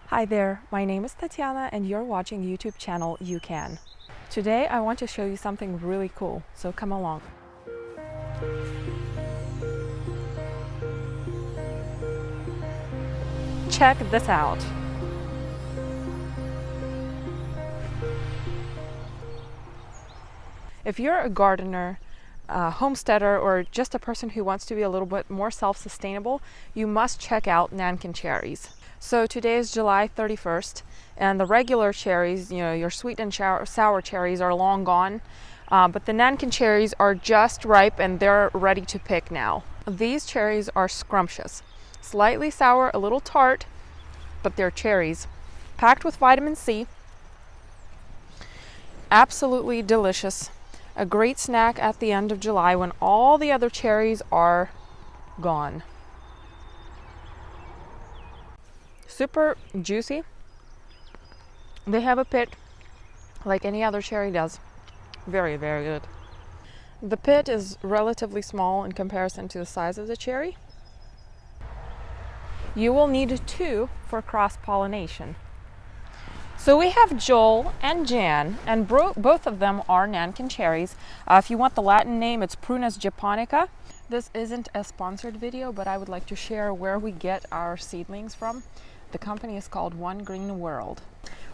Hi there, my name is Tatiana and you're watching YouTube channel You Can. Today I want to show you something really cool, so come along. Check this out. If you're a gardener, a homesteader, or just a person who wants to be a little bit more self-sustainable, you must check out Nanking cherries. So today is July 31st, and the regular cherries, your sweet and sour cherries are long gone, but the Nanking cherries are just ripe and they're ready to pick now. These cherries are scrumptious, slightly sour, a little tart, but they're cherries, packed with vitamin C, absolutely delicious. A great snack at the end of July when all the other cherries are gone. Super juicy. They have a pit like any other cherry does. Very, very good. The pit is relatively small in comparison to the size of the cherry. You will need 2 for cross-pollination. So we have Joel and Jan, and both of them are Nanking cherries. If you want the Latin name, it's Prunus japonica. This isn't a sponsored video, but I would like to share where we get our seedlings from. The company is called One Green World.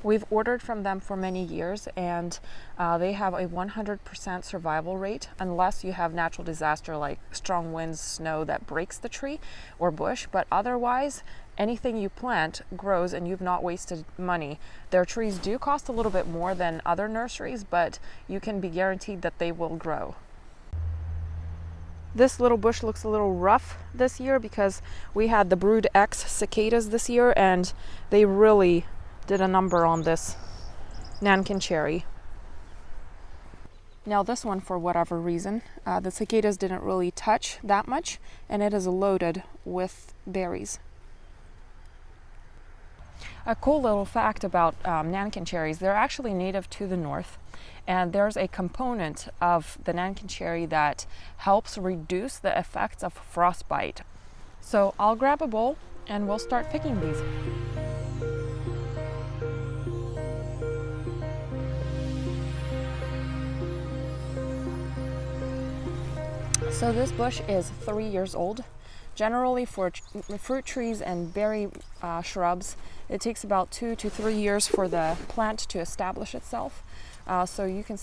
We've ordered from them for many years, and they have a 100% survival rate unless you have natural disaster like strong winds, snow that breaks the tree or bush, but otherwise anything you plant grows and you've not wasted money. Their trees do cost a little bit more than other nurseries, but you can be guaranteed that they will grow. This little bush looks a little rough this year because we had the Brood X cicadas this year, and they really did a number on this Nanking cherry. Now this one, for whatever reason, the cicadas didn't really touch that much, and it is loaded with berries. A cool little fact about Nanking cherries, they're actually native to the north, and there's a component of the Nanking cherry that helps reduce the effects of frostbite. So I'll grab a bowl and we'll start picking these. So this bush is 3 years old. Generally for fruit trees and berry shrubs, it takes about 2 to 3 years for the plant to establish itself. So you can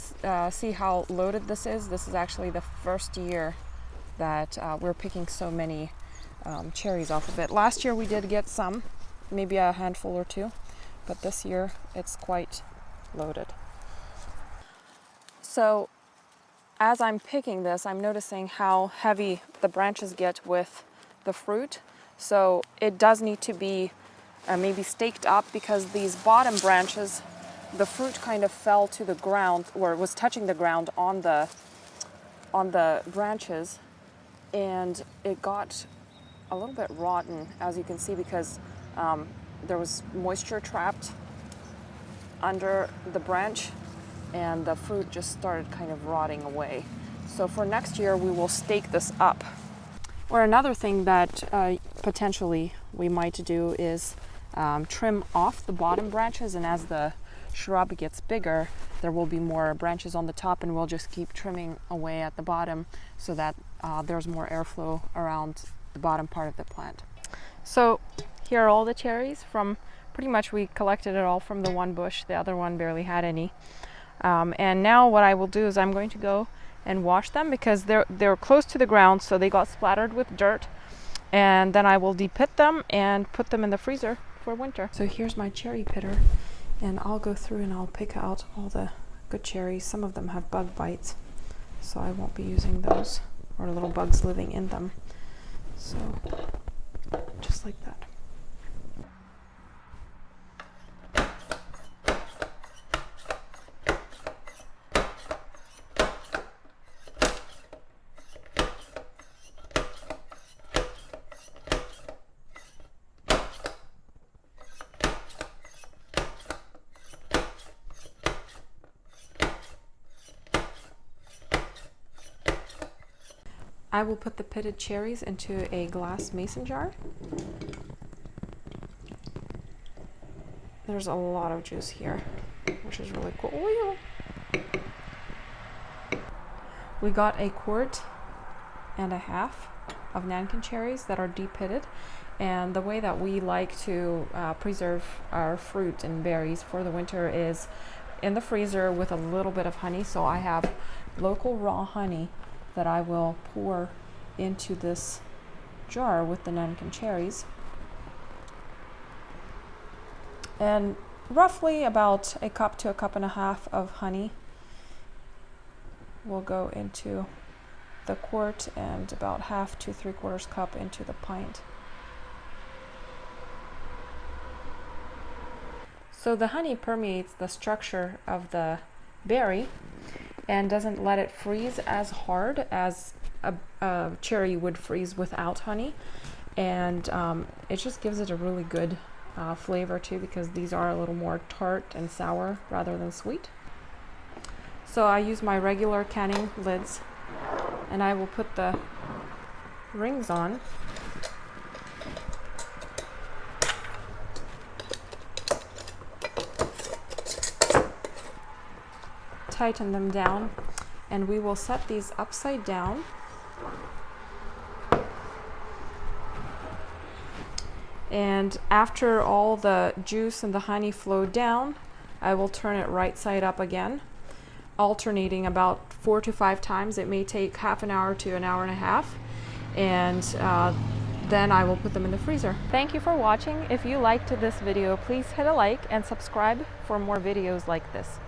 see how loaded this is. This is actually the first year that we're picking so many cherries off of it. Last year we did get some, maybe a handful or 2, but this year it's quite loaded. So as I'm picking this, I'm noticing how heavy the branches get with the fruit. So it does need to be maybe staked up, because these bottom branches, the fruit kind of fell to the ground, or was touching the ground on the branches, and it got a little bit rotten, as you can see, because there was moisture trapped under the branch, and the fruit just started kind of rotting away. So for next year we will stake this up. Or another thing that potentially we might do is trim off the bottom branches, and as the shrub gets bigger there will be more branches on the top, and we'll just keep trimming away at the bottom so that there's more airflow around the bottom part of the plant. So here are all the cherries from pretty much, we collected it all from the one bush. The other one barely had any. And now what I will do is I'm going to go and wash them, because they're close to the ground, so they got splattered with dirt, and then I will de-pit them and put them in the freezer for winter. So here's my cherry pitter, and I'll go through and I'll pick out all the good cherries. Some of them have bug bites, so I won't be using those, or little bugs living in them. So just like that. I will put the pitted cherries into a glass mason jar. There's a lot of juice here, which is really cool. We got 1.5 quarts of Nanking cherries that are deep pitted. And the way that we like to preserve our fruit and berries for the winter is in the freezer with a little bit of honey. So I have local raw honey that I will pour into this jar with the Nanking cherries. And roughly about 1 cup to 1.5 cups of honey will go into the quart, and about 1/2 to 3/4 cup into the pint. So the honey permeates the structure of the berry and doesn't let it freeze as hard as a cherry would freeze without honey. And it just gives it a really good flavor too, because these are a little more tart and sour rather than sweet. So I use my regular canning lids, and I will put the rings on. Tighten them down, and we will set these upside down. And after all the juice and the honey flow down, I will turn it right side up again, alternating about 4 to 5 times. It may take 1/2 hour to 1.5 hours, and then I will put them in the freezer. Thank you for watching. If you liked this video, please hit a like and subscribe for more videos like this.